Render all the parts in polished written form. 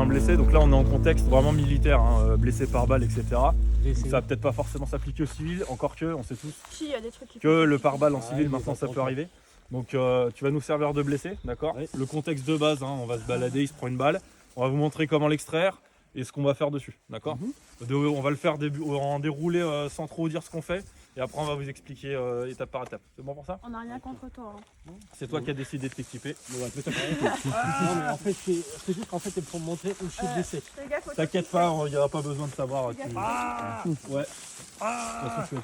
blessé. Donc là, on est en contexte vraiment militaire, hein, blessé par balle, etc. Donc, Blessé. ça va peut-être pas forcément s'appliquer aux civils, encore que, on sait tous Si, il y a des trucs qui que le pare-balles en Ouais, civil, mais maintenant, pas ça trop peut tard. arriver. Donc tu vas nous servir de blessé, d'accord? Ouais. Le contexte de base, hein, on va se balader, il se prend une balle. On va vous montrer comment l'extraire et ce qu'on va faire dessus, d'accord? On va le faire en déroulé sans trop dire ce qu'on fait. Et après, on va vous expliquer étape par étape. C'est bon pour ça? On n'a rien contre toi. Hein. C'est toi qui as décidé de t'équiper. Non, mais en fait, c'est juste qu'en fait, c'est pour montrer où je suis blessé. Fais gaffe, T'inquiète pas, il n'y aura pas besoin de savoir. Fais gaffe, Ouais. Attention.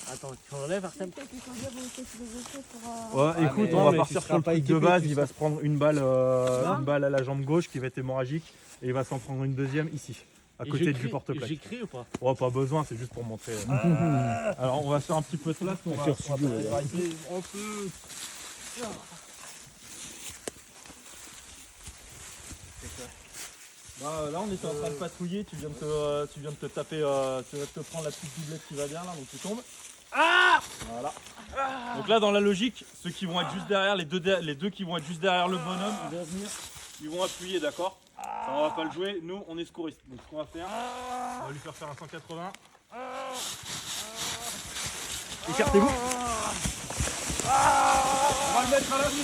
Attends, tu enlèves Artem? Peut-être qu'il faut dire où c'est que les essais pour... Ouais, écoute, mais- on non, va mais partir tu sur le seras pas truc de équipé, base. tu Il va seras- se prendre une balle à la jambe gauche qui va être hémorragique. Et il va s'en prendre une deuxième ici, à Et côté du j'écris- porte-plaque. J'écris ou pas? Oh, pas besoin, c'est juste pour montrer. Alors, on va faire un petit peu de place. On va Faire studio, on va là. arriver un peu. Là, on était en train de patrouiller. Tu viens de te taper, tu vas te prendre la petite doublette qui va bien là, donc tu tombes. Voilà. Donc là, dans la logique, ceux qui vont être juste derrière, les deux qui vont être juste derrière le bonhomme, ils vont venir, ils vont appuyer, d'accord? Ça, on va pas le jouer. Nous, on est secouristes. Donc, ce qu'on va faire, on va lui faire un 180. Écartez-vous. On va le mettre à l'abri.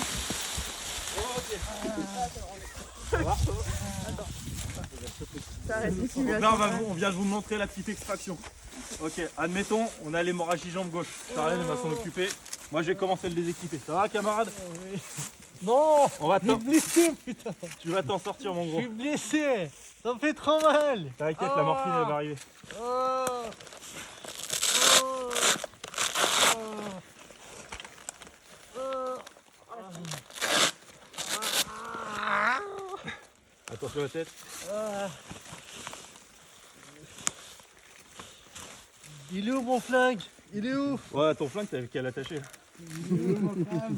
Ça reste une Donc simulation. là, on vient de vous montrer la petite extraction. Ok, admettons, on a l'hémorragie jambe gauche. Charlène va s'en occuper. Moi, je vais commencer à le déséquiper. Ça va, camarade? Non! On va Je suis blessé, putain! Tu vas t'en sortir, mon Je gros. suis blessé! Ça me fait trop mal! T'inquiète, la morphine, elle va arriver. Oh. Oh. Oh. Attention à la tête. Ah. Il est où mon flingue? Il est où? Ouais, ton flingue, t'avais qu'à l'attacher. Donnez-moi, putain.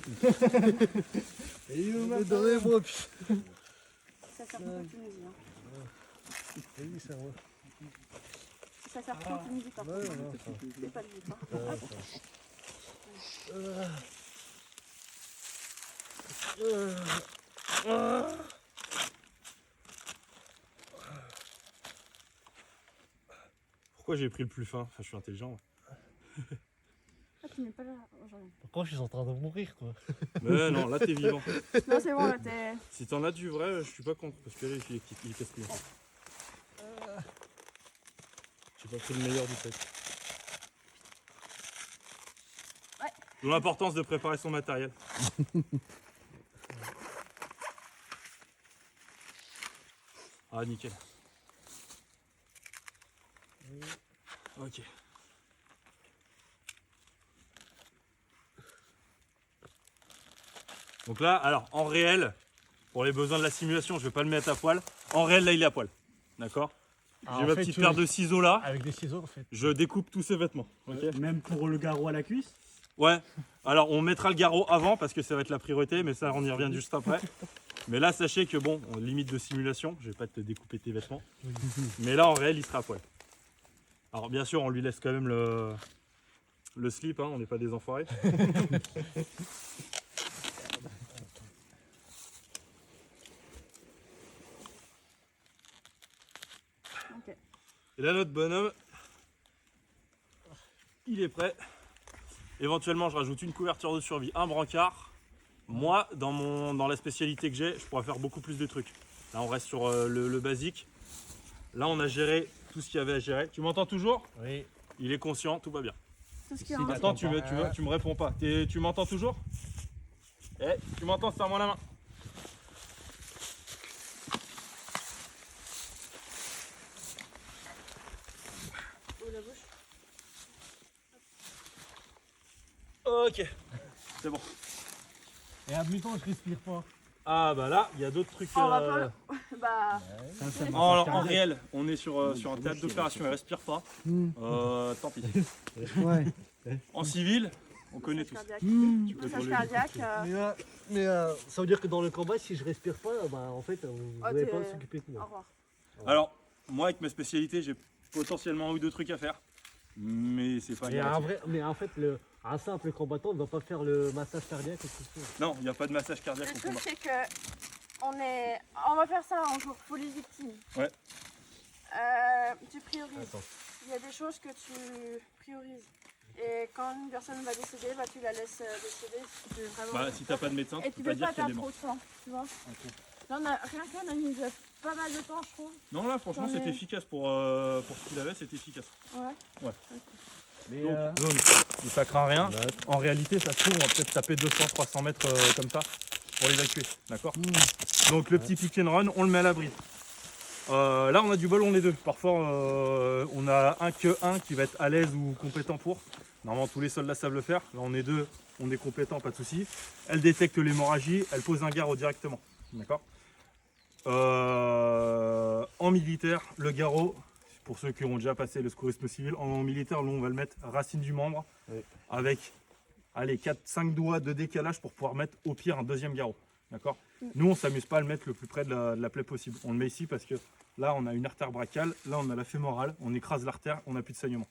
Ça sert pas en Tunisie. Hein. Oui, ça va. Ça sert pas en Tunisie par Ouais, contre. non, ça va. C'est pas le but. Hein. Pourquoi j'ai pris le plus fin? Enfin, je suis intelligent. Ah, tu n'es pas là aujourd'hui. Pourquoi je suis en train de mourir, quoi? Mais non, là, t'es vivant. Non, c'est bon, là, t'es... Si t'en as du vrai, je suis pas contre. Parce que là, il casse plus. J'ai pas pris le meilleur du fait. Ouais. D'où l'importance de préparer son matériel. Ah, nickel. Ok. Donc là, alors en réel, pour les besoins de la simulation, je vais pas le mettre à poil. En réel, là, il est à poil. D'accord? Ah, J'ai en ma fait, petite tu- paire de ciseaux là. Avec des ciseaux, en fait. Je découpe tous ses vêtements. Ok. Même pour le garrot à la cuisse. Ouais. Alors on mettra le garrot avant parce que ça va être la priorité, mais ça on y revient juste après. Mais là sachez que bon, on limite de simulation, je vais pas te découper tes vêtements. Mais là en réel il sera à poil. Alors bien sûr on lui laisse quand même le slip, hein, on n'est pas des enfoirés. Ok. Et là notre bonhomme, il est prêt. Éventuellement je rajoute une couverture de survie, un brancard. Moi dans la spécialité que j'ai, je pourrais faire beaucoup plus de trucs. Là on reste sur le basique. Là on a géré tout ce qu'il y avait à gérer. Tu m'entends toujours? Oui. Il est conscient, tout va bien. Tout ce qui est Si, en... Attends, tu me réponds pas. Tu m'entends toujours? Eh, tu m'entends, serre-moi la main. Oh, la bouche. Ok, c'est bon. Et admettons, je respire pas. Ah bah là, il y a d'autres trucs. On va pas... Bah... En réel, on est sur un théâtre d'opération, elle respire pas. Tant pis. Ouais. En civil, on connaît tous. Cardiaque. Tu peux Massage te cardiaque. Mais ça veut dire que dans le combat, si je respire pas, bah en fait, vous Ah, n'allez t'es- pas s'occuper de Au moi. revoir. Alors, moi avec mes spécialités, j'ai potentiellement un ou deux trucs à faire. Mais c'est pas Mais, grave. mais en fait, un simple combattant ne va pas faire le massage cardiaque ou tout ça. Non, il n'y a pas de massage cardiaque Le au truc, combat. c'est que On va faire ça en jour police victime. Ouais. Tu priorises. Il y a des choses que tu priorises. Et quand une personne va décéder, bah, tu la laisses décéder. Si tu veux vraiment... Bah, si t'as pas de médecin, Et tu tu peux pas veux dire pas qu'il y a des perdre morts. trop de temps, tu vois. Ok. Là, rien qu'on a mis pas mal de temps, je trouve. Non, là, franchement, J'en ai- c'était efficace pour ce qu'il avait, c'était efficace. Ouais. Mais Donc, zone, ça craint rien. En réalité, ça se trouve, on va peut-être taper 200-300 mètres comme ça pour l'évacuer. D'accord. Donc, le petit pick and run, on le met à l'abri. Là, on a du bol, on est deux. Parfois, on a un qui va être à l'aise ou compétent pour. Normalement, tous les soldats savent le faire. Là, on est deux, on est compétent, pas de souci. Elle détecte l'hémorragie, elle pose un garrot directement. D'accord. En militaire, le garrot, pour ceux qui ont déjà passé le secourisme civil, en militaire, nous, on va le mettre racine du membre avec, allez, 4-5 doigts de décalage pour pouvoir mettre au pire un deuxième garrot. D'accord. Nous, on s'amuse pas à le mettre le plus près de la plaie possible. On le met ici parce que là, on a une artère brachiale, là, on a la fémorale, on écrase l'artère, on n'a plus de saignement.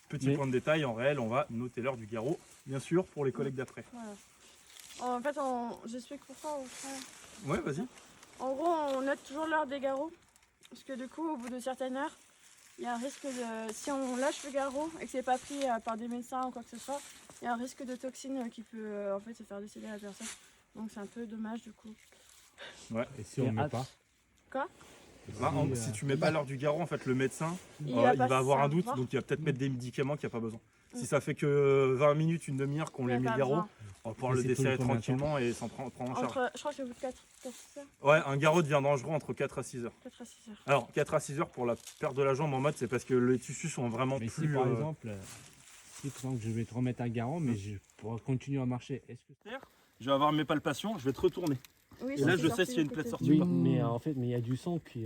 Petit point de détail, en réel, on va noter l'heure du garrot, bien sûr, pour les collègues d'après. Voilà. En fait, j'explique pourquoi. Ouais, vas-y. En gros, on note toujours l'heure des garrots. Parce que du coup, au bout de certaines heures, il y a un risque de... Si on lâche le garrot et que c'est pas pris par des médecins ou quoi que ce soit, il y a un risque de toxine qui peut en fait se faire décéder la personne. Donc c'est un peu dommage du coup. Ouais. Et si on ne met pas Quoi? Là, si tu mets pas l'heure du garrot, en fait, le médecin, il va va avoir un doute, savoir. donc il va peut-être mettre des médicaments qu'il n'y a pas besoin. Si ça fait que 20 minutes, une demi-heure qu'on Il y les a met le pas garrot, besoin. on va pouvoir Mais le c'est tous les desserrer combien de temps tranquillement et s'en prendre en charge. Je crois que c'est au bout de 4 heures. Ouais, un garrot devient dangereux entre 4 à 6 heures. 4 à 6 heures. Alors, 4 à 6 heures pour la perte de la jambe en mode, c'est parce que les tissus sont vraiment Mais plus... si par exemple, si par exemple, je vais te remettre un garrot, mais je pourrais continuer à marcher, est-ce que Je vais avoir mes palpations, je vais te retourner. Oui, Et là, je sais s'il y a une plaie de sortie ou oui, pas. mais en fait, mais il y a du sang, puis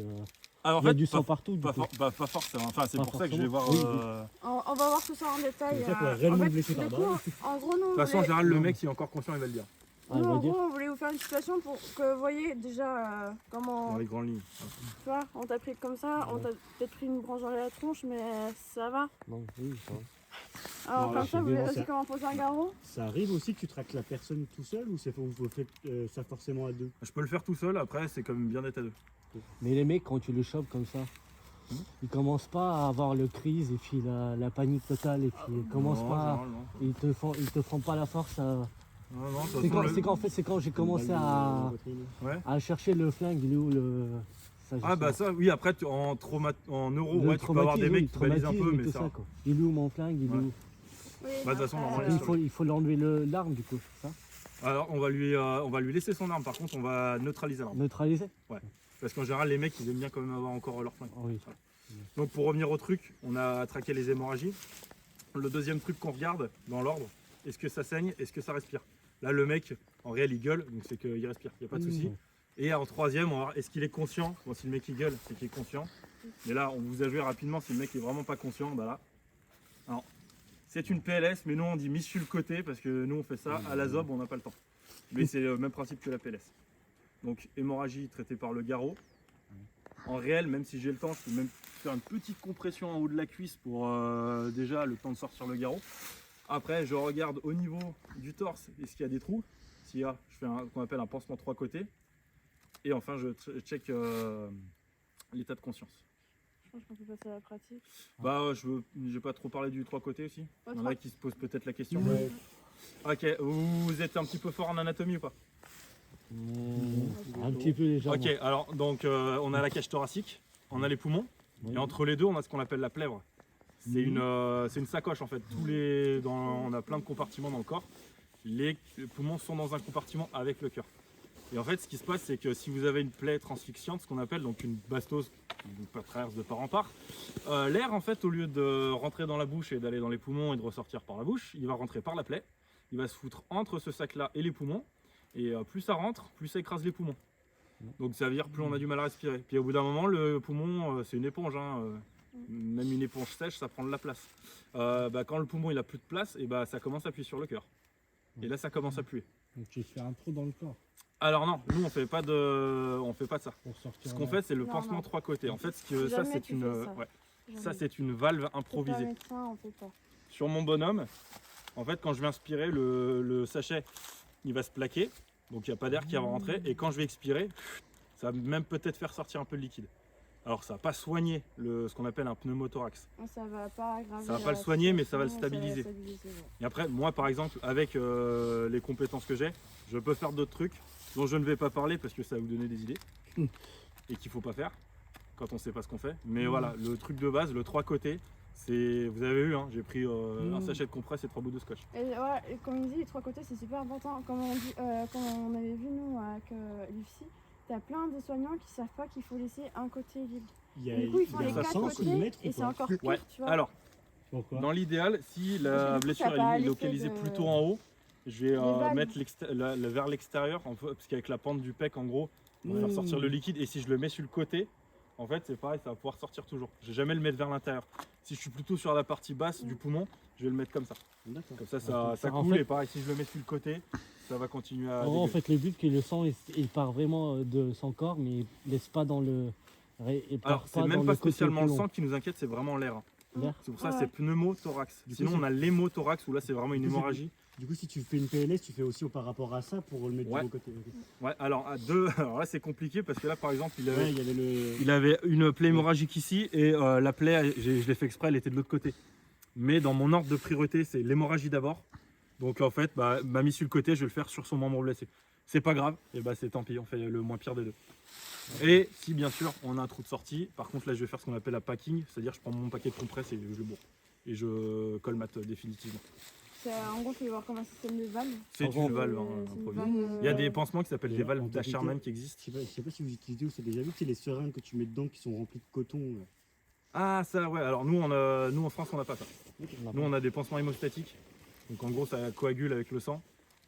Alors, en il y a fait, du pas, sang partout. pas, Du coup. pas forcément. Enfin, c'est Pas pour ça que je vais voir... forcément. Oui, On va voir tout ça en détail. Ça pourrait En réellement fait, blesser du par coup, balle. en gros, nous, De toute façon, en général, le mec, s'il est encore conscient, il va le dire. Ah, il nous, va en dire. gros, on voulait vous faire une situation pour que vous voyez déjà comment... Dans les grandes lignes. Tu vois, on t'a pris comme ça, on t'a peut-être pris une branche dans la tronche, mais ça va. Non, oui, ça va. Alors, Non, comme là, ça, vous bien, verrez ça- aussi comment poser un garrot. Ça arrive aussi que tu traques la personne tout seul ou vous faites ça forcément à deux? Je peux le faire tout seul, après, c'est quand même bien d'être à deux. Mais les mecs, quand tu les chopes comme ça, ils commencent pas à avoir le crise et puis la panique totale et puis ils commencent Non, pas, non, ils te font pas la force. non, non, de toute C'est façon, c'est quand j'ai commencé à chercher le flingue, il est où le. Ça, je Ah sais bah pas. ça, oui, après, en euro, Le ouais, tu peux avoir des traumatisme, mecs qui balisent un peu, traumatisme et mais tout ça... ça, quoi. Il est où mon flingue, il est Ouais. où Oui, Bah, de toute façon, après, normalement, Il faut l'enlever l'arme du coup, c'est ça. Alors, on va lui laisser son arme, par contre, on va neutraliser l'arme. Neutraliser. Parce qu'en général, les mecs, ils aiment bien quand même avoir encore leur flingue. Ah oui. Donc, pour revenir au truc, on a traqué les hémorragies. Le deuxième truc qu'on regarde, dans l'ordre, est-ce que ça saigne, est-ce que ça respire? Là, le mec, en réel, il gueule, donc c'est qu'il respire, il n'y a pas de souci. Et en troisième, on va voir, est-ce qu'il est conscient? Bon, si le mec il gueule, c'est qu'il est conscient. Mais là, on vous a joué rapidement, si le mec est vraiment pas conscient, bah là. Alors, c'est une PLS, mais nous on dit mise sur le côté, parce que nous on fait ça à la zob, on n'a pas le temps. Mais c'est le même principe que la PLS. Donc, hémorragie traitée par le garrot. En réel, même si j'ai le temps, je peux même faire une petite compression en haut de la cuisse pour déjà le temps de sortir le garrot. Après, je regarde au niveau du torse, est-ce qu'il y a des trous? S'il y a, je fais ce qu'on appelle un pansement 3 côtés. Et enfin, je check l'état de conscience. Je pense qu'on peut passer à la pratique. Bah, je vais pas trop parler du 3 côtés aussi. Il y en a qui se posent peut-être la question. Ouais. Ok, vous êtes un petit peu fort en anatomie ou pas? Un petit peu déjà. Ok, alors donc on a la cage thoracique, on a les poumons, et entre les deux on a ce qu'on appelle la plèvre. C'est une sacoche en fait. On a plein de compartiments dans le corps. Les poumons sont dans un compartiment avec le cœur. Et en fait, ce qui se passe, c'est que si vous avez une plaie transfixiante, ce qu'on appelle donc une bastose qui traverse de part en part, l'air en fait, au lieu de rentrer dans la bouche et d'aller dans les poumons et de ressortir par la bouche, il va rentrer par la plaie. Il va se foutre entre ce sac-là et les poumons. Et plus ça rentre, plus ça écrase les poumons. Donc ça veut dire plus on a du mal à respirer. Puis au bout d'un moment, le poumon, c'est une éponge. Même une éponge sèche, ça prend de la place. Quand le poumon il a plus de place, et ça commence à appuyer sur le cœur. Et là, ça commence à puer. Donc tu fais un trou dans le corps Alors non, nous on fait pas de ça. pour sortir. Ce qu'on fait, c'est le Non, pansement non. 3 côtés. En fait, ça Jamais c'est tu une, fais ça. ouais, ça c'est une valve C'est pas improvisée. médecin, on peut pas. Sur mon bonhomme, en fait, quand je vais inspirer, le sachet, il va se plaquer. Donc il n'y a pas d'air qui va rentrer. Et quand je vais expirer, ça va même peut-être faire sortir un peu de liquide. Alors ça va pas soigner ce qu'on appelle un pneumothorax. Ça va pas aggraver. Ça va pas la le soigner, mais ça va le situation, stabiliser. ouais. Et après, moi par exemple, avec les compétences que j'ai, je peux faire d'autres trucs dont je ne vais pas parler parce que ça va vous donner des idées et qu'il faut pas faire quand on sait pas ce qu'on fait. Mais voilà, le truc de base, le 3 côtés, c'est, vous avez vu, hein, j'ai pris un sachet de compresse et 3 bouts de scotch. Et ouais, et comme il dit, les 3 côtés c'est super important. Comme on avait vu nous avec l'UFSI, t'as plein de soignants qui savent pas qu'il faut laisser un côté libre. Du coup, ils font les 4 côtés et c'est encore pire, Ouais. tu vois. Alors, Pourquoi? dans l'idéal, si la Parce que du coup, blessure ça a pas est l'effet localisée de- plutôt en haut, je vais valves. mettre vers l'extérieur, parce qu'avec la pente du pec, en gros, on va faire sortir le liquide. Et si je le mets sur le côté, en fait, c'est pareil, ça va pouvoir sortir toujours. Je vais jamais le mettre vers l'intérieur. Si je suis plutôt sur la partie basse du poumon, je vais le mettre comme ça. D'accord. Comme ça En coule. fait- Et pareil, si je le mets sur le côté, ça va continuer à. En dégueuler. fait, le but, c'est que le sang, il part vraiment de son corps, mais il laisse pas dans le. Il part Alors, c'est dans même le pas côté spécialement le plus long. sang qui nous inquiète, c'est vraiment l'air. L'air. C'est pour ça Ouais. c'est pneumothorax. Du coup, Sinon, c'est- on a l'hémothorax où là, c'est vraiment une Du coup, c'est- hémorragie. Du coup, si tu fais une PLS, tu fais aussi par rapport à ça pour le mettre Ouais. du bon côté. Ok. Ouais, alors à deux. Alors là, c'est compliqué parce que là, par exemple, Ouais, il y avait le. il avait une plaie hémorragique ici et la plaie, je l'ai fait exprès, elle était de l'autre côté. Mais dans mon ordre de priorité, c'est l'hémorragie d'abord. Donc en fait, m'a mis sur le côté, je vais le faire sur son membre blessé. C'est pas grave, et c'est tant pis, on fait le moins pire des deux. Et si bien sûr on a un trou de sortie, par contre là je vais faire ce qu'on appelle la packing, c'est-à-dire je prends mon paquet de compresse et je le bourre. Et je colmate définitivement. En gros, tu vas voir comme un système de valve. C'est une valve, C'est hein, une improvisée. valve, Il y a des pansements qui s'appellent Et des valves en d'Asherman théorie, qui existent. Je sais pas si vous utilisez ou c'est déjà vu, c'est les seringues que tu mets dedans qui sont remplies de coton. Ah ça ouais, alors nous en France on n'a pas ça. Ok. Nous on a des pansements hémostatiques. Donc en gros ça coagule avec le sang.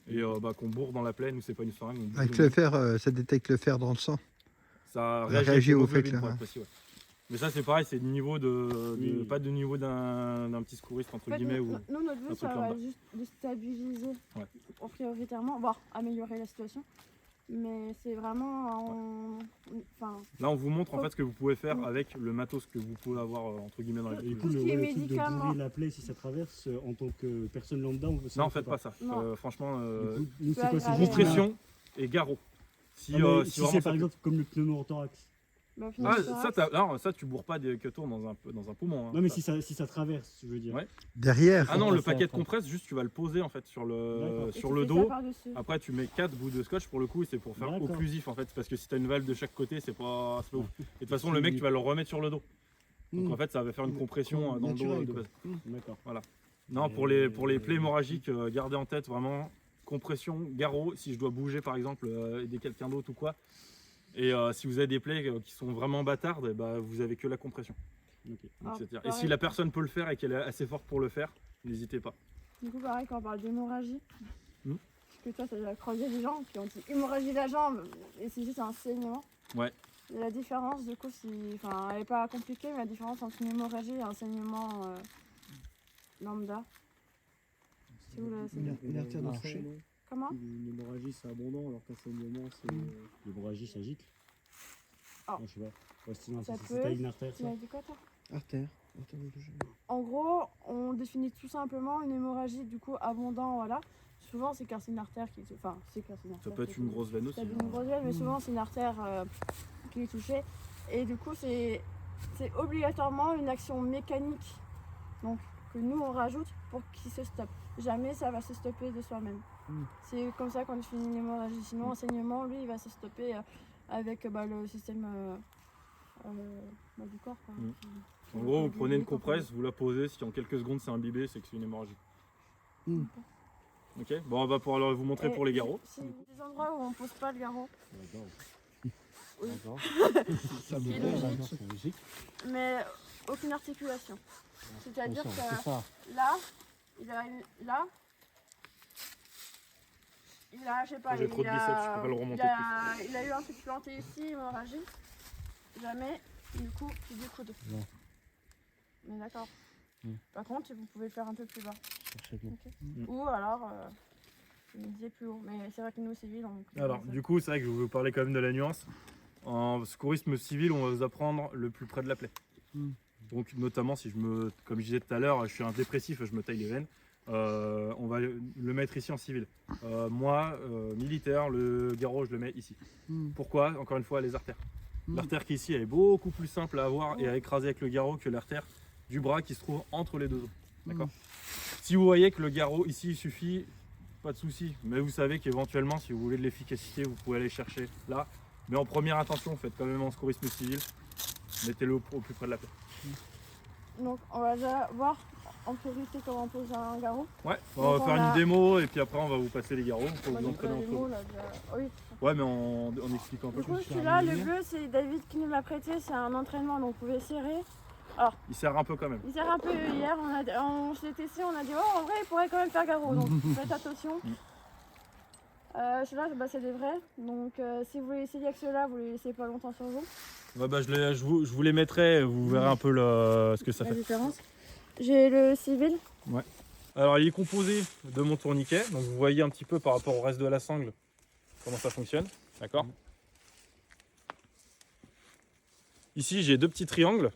Et qu'on bourre dans la plaie, nous c'est pas une seringue. on bourre Avec dans- le fer, ça détecte le fer dans le sang. Ça réagit réagit au avec fait que l'hémoglobine, là, pour être précis, ouais. Mais ça c'est pareil, c'est du niveau Oui. pas du niveau d'un petit secouriste entre En fait, guillemets. Ou... nous, notre but, un ça truc va lambda. juste de stabiliser Ouais. prioritairement, voire améliorer la situation. Mais c'est vraiment enfin, Là on vous montre en Oh. fait ce que vous pouvez faire avec le matos que vous pouvez avoir entre guillemets dans les Et du coups. coup, Tout ce le, qui est le truc de médicaments. bourrer la plaie si ça traverse, en tant que personne lambda, on peut Non, faites pas ça. Non. Franchement, Du coup, nous, peut c'est quoi, c'est aggraver. juste compression et garrot. Si, Ah, mais si si vraiment c'est ça par fait- exemple comme le pneumothorax. bah, Ah, pneumothorax. non, ça tu bourres pas des quetons dans un poumon. hein. Non, mais si ça traverse, je veux dire. Ouais. Derrière, Ah non, le ça, paquet de après. compresse, juste tu vas le poser en fait sur D'accord. Et sur tu le fais ça dos. par-dessus. Après tu mets 4 bouts de scotch pour le coup, et c'est pour faire D'accord. occlusif en fait, parce que si t'as une valve de chaque côté, c'est pas ouf. Et de toute façon, Si- le mec tu vas le remettre sur le dos. Donc Mm. en fait, ça va faire une compression dans le dos Naturel, de quoi. base. D'accord. Non, pour les plaies hémorragiques, gardez en tête vraiment compression, garrot, si je dois bouger par exemple, aider quelqu'un d'autre ou quoi. Et si vous avez des plaies qui sont vraiment bâtardes, vous avez que la compression. Ok. Ah, etc. Et pareil. si la personne peut le faire et qu'elle est assez forte pour le faire, n'hésitez pas. Du coup, pareil, quand on parle d'hémorragie, Hmm. parce que toi, ça doit croiser les gens qui ont dit hémorragie de la jambe, et c'est juste un saignement. Ouais. Et la différence, du coup, enfin, elle n'est pas compliquée, mais la différence entre une hémorragie et un saignement lambda. C'est où là Une artère de Ah. fourchette. Comment Une hémorragie c'est abondant alors qu'un saignement c'est. L'hémorragie, ça gicle. Ah. Non, je sais pas. Ouais, sinon, Ça c'est peut. pas une artère, Tu ça. m'as dit quoi, toi Artère. Artère de jambe. En gros, on définit tout simplement une hémorragie, du coup, abondant, voilà. Souvent, c'est car c'est une artère qui... Enfin, c'est car c'est une artère. Ça peut être qui- une grosse veine aussi. Ça peut être une grosse veine, mais souvent, c'est une artère qui est touchée. Et du coup, c'est obligatoirement une action mécanique, donc, que nous, on rajoute pour qu'il se stoppe. Jamais ça va se stopper de soi-même. C'est comme ça qu'on définit une hémorragie. Sinon, l'enseignement, lui, il va se stopper avec le système du corps. Quoi. En gros, vous prenez une compresse, vous la posez, si en quelques secondes c'est imbibé, c'est que c'est une hémorragie. Mm. Ok, bon, on va pouvoir vous montrer Et pour les garrots. C'est des endroits où on pose pas le garrot. Oui. D'accord. Ça Qui est me logique. C'est logique. Mais aucune articulation. C'est-à-dire C'est que ça. là, il a là. Il a, je sais pas, J'ai trop de biceps, je peux pas le remonter il a eu un truc planté ici, hémorragie. Jamais, du coup, tu dis coude. Non. Mais d'accord. Mm. Par contre, vous pouvez le faire un peu plus bas. Cherchez bien. Ou alors, je me disais plus haut. Mais c'est vrai que nous, civils, on. Alors, du coup, c'est vrai que je vais vous parler quand même de la nuance. En secourisme civil, on va vous apprendre le plus près de la plaie. Mm. Donc, notamment, si comme je disais tout à l'heure, je suis un dépressif, je me taille les veines. on va le mettre ici en civil. Moi, militaire, le garrot, je le mets ici. Pourquoi? Encore une fois, les artères. L'artère qui est ici, elle est beaucoup plus simple à avoir et à écraser avec le garrot que l'artère du bras qui se trouve entre les deux os. D'accord. Si vous voyez que le garrot ici il suffit, pas de souci. Mais vous savez qu'éventuellement, si vous voulez de l'efficacité, vous pouvez aller chercher là. Mais en première intention, faites quand même en secourisme civil. Mettez-le au plus près de la plaie. Donc on va déjà voir en priorité comment on pose un garrot. Ouais, on va Donc, faire on a- une démo et puis après on va vous passer les garrots pour Bah, vous donc, entraîner les entre mots, vous. là, déjà- Oui. Ouais, mais en expliquant un peu Du coup, plus. celui-là, le bleu, c'est David qui nous l'a prêté, c'est un entraînement, donc vous pouvez serrer. Il sert un peu quand même. Il sert un peu hier, on s'est testé, on a dit oh en vrai il pourrait quand même faire garrot, donc faites attention. Celui-là bah, c'est des vrais, donc si vous voulez essayer avec ceux-là, vous les laissez pas longtemps sur vous. Ouais, bah, je vous les mettrai, vous verrez un peu ce que ça La fait. différence. J'ai le civil, Alors il est composé de mon tourniquet, donc vous voyez un petit peu par rapport au reste de la sangle comment ça fonctionne, d'accord. Ici j'ai deux petits triangles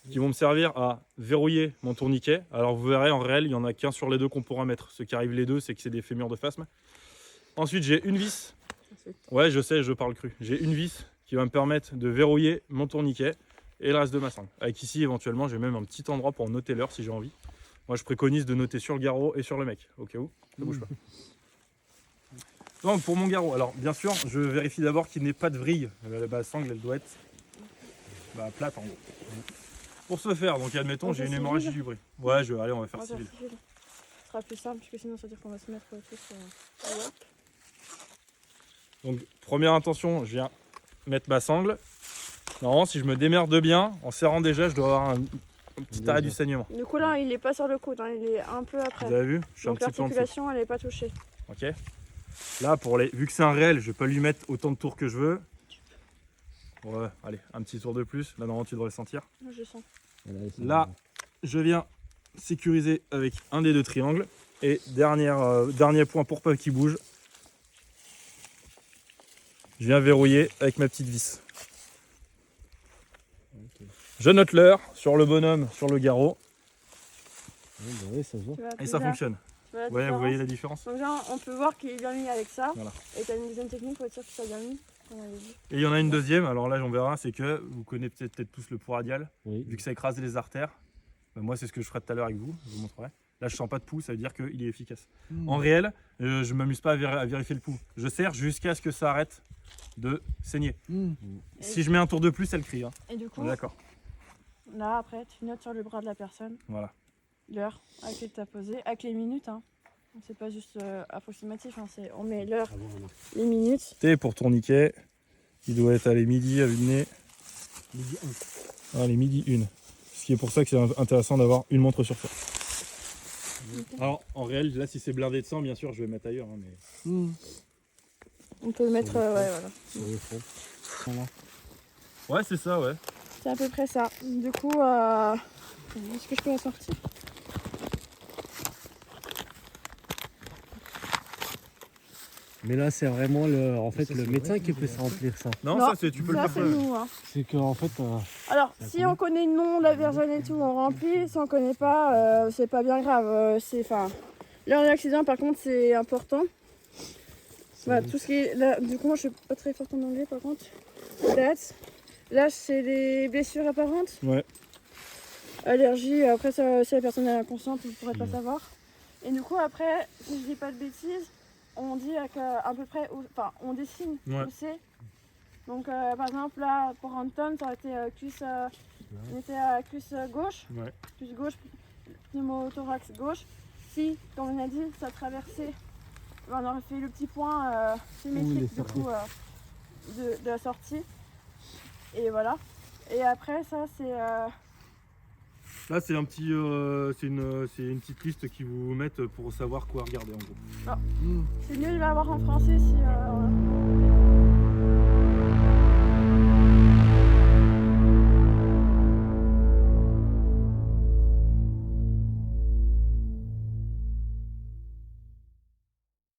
qui vont me servir à verrouiller mon tourniquet. Alors vous verrez en réel il n'y en a qu'un sur les deux qu'on pourra mettre, ce qui arrive les deux c'est que c'est des fémurs de phasme. Ensuite j'ai une vis, ouais je sais je parle cru, j'ai une vis qui va me permettre de verrouiller mon tourniquet et le reste de ma sangle. Avec ici éventuellement j'ai même un petit endroit pour noter l'heure si j'ai envie. Moi je préconise de noter sur le garrot et sur le mec, au cas où, ça bouge pas. Donc pour mon garrot, alors bien sûr je vérifie d'abord qu'il n'ait pas de vrille. La sangle elle doit être plate en gros. Pour ce faire, donc admettons On j'ai fait une civil. hémorragie du bris. Ouais, allez on va faire on va faire civil. civil. Ce sera plus simple, parce que sinon ça veut dire qu'on va se mettre tous hop. Donc première intention, je viens mettre ma sangle. Normalement si je me démerde bien, en serrant déjà je dois avoir un petit arrêt du saignement. Du coup là il est pas sur le coude, hein, il est un peu après. Vous avez vu? Je suis un Donc petit peu en dessous. l'articulation elle est pas touchée. Ok. Là, vu que c'est un réel, je vais pas lui mettre autant de tours que je veux. Ouais, allez, un petit tour de plus. Là, normalement, tu devrais le sentir. Moi je sens. Là, je viens sécuriser avec un des deux triangles. Et dernier point pour pas qu'il bouge. Je viens verrouiller avec ma petite vis. Je note l'heure sur le bonhomme, sur le garrot. Oui, ça se voit. Tu vois, Et ça déjà, fonctionne. tu vois la Ouais, vous différence. voyez la différence? Donc là on peut voir qu'il est bien mis avec ça. Voilà. Et tu as une deuxième technique pour être sûr que ça bien mis. Comme on avait dit. Et il y en a une deuxième, alors là, j'en verrai, c'est que vous connaissez peut-être tous le pouls radial. Oui. Vu que ça écrase les artères, moi c'est ce que je ferai tout à l'heure avec vous, je vous montrerai. Là je sens pas de pouls, ça veut dire qu'il est efficace. En réel, je m'amuse pas à vérifier le pouls. Je serre jusqu'à ce que ça arrête de saigner. Si je mets un tour de plus, elle crie. Hein. Et du coup, On est d'accord. là après tu notes sur le bras de la personne Voilà. l'heure à laquelle tu as posé, avec les minutes. Hein. C'est pas juste approximatif, hein, on met l'heure, les minutes. T pour tourniquet, il doit être à les midi à vue de nez. Midi 1. Allez, midi 1. Ce qui est pour ça que c'est intéressant d'avoir une montre sur soi. Alors en réel, là si c'est blindé de sang, bien sûr je vais mettre ailleurs. Hein, mais... On peut le mettre, ouais voilà. Sur le front. Voilà. Ouais c'est ça, ouais. C'est à peu près ça. Du coup, est-ce que je peux la sortir? Mais là, c'est vraiment le médecin qui peut se remplir ça. Non, Non, ça c'est tu peux ça le c'est faire. nous. Hein. C'est qu'en fait, Alors, Ça si combien on connaît le nom, la personne et tout, on remplit. Si on connaît pas, c'est pas bien grave. L'heure de l'accident, par contre, c'est important. Voilà, tout ce qui est là, du coup, moi, je suis pas très forte en anglais, par contre. Date. Là, c'est les blessures apparentes. Ouais. Allergie. Après, ça, si la personne est inconsciente, vous pourrez pas savoir. Et du coup, après, si je dis pas de bêtises, on dit à peu près, on dessine Ouais. où c'est. Donc, par exemple, là, pour Anton, ça aurait été cuisse, on était à cuisse gauche, Ouais. cuisse gauche, pneumothorax gauche. Si, comme on a dit, ça traversait, on aurait fait le petit point symétrique du coup, de la sortie. Et voilà. Et après, ça, c'est. Là c'est un petit, c'est une petite liste qui vous mettent pour savoir quoi regarder en gros. C'est mieux de l'avoir en français si.